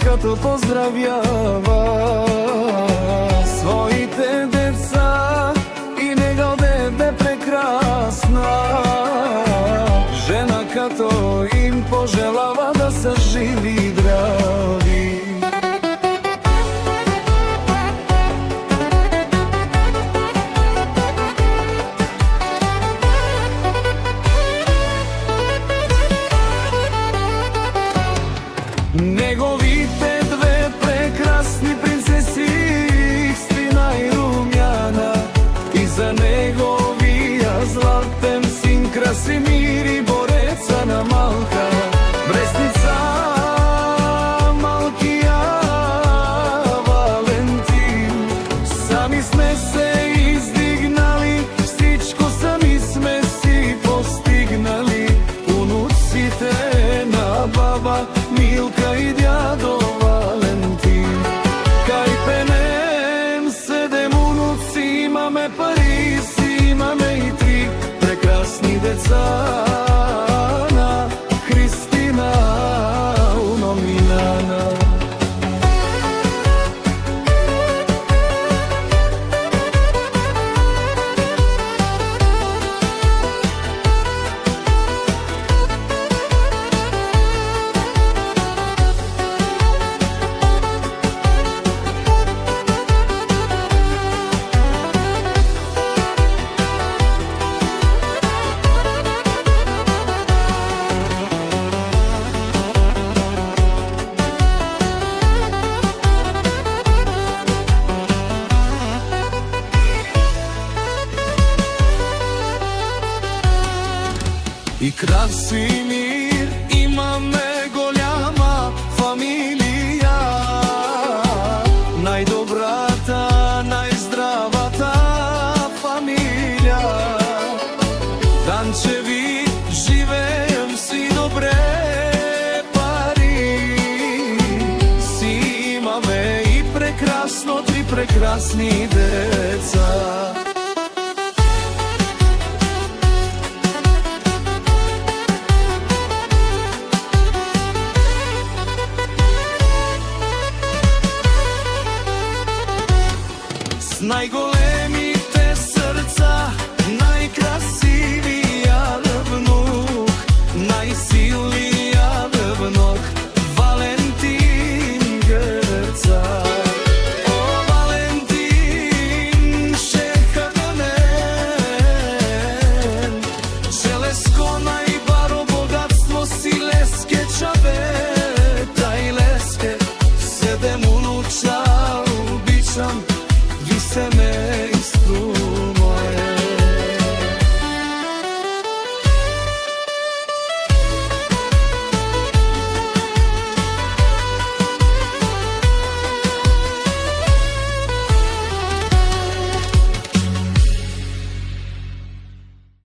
като поздравява своите деца и него дете прекрасна жена, като им пожелава да са живи и здрави. Неговите две прекрасни принцеси, Христина и Румяна, и за неговия златен син Красимир и бореца на Малка, Брестница малкия Валентин. Сами сме се издигнали, всичко сами сме си постигнали, унуците на баба Милка и дядо Валентин. Кај пенем 7 унуци, имаме пари, си имаме и 3 прекрасни деца на Христина Уноминана. И Красимир имаме голяма фамилија, најдобрата, најздравата фамилија. Данчеви живеем си добре, пари си имаме и прекрасно 3 прекрасни деца.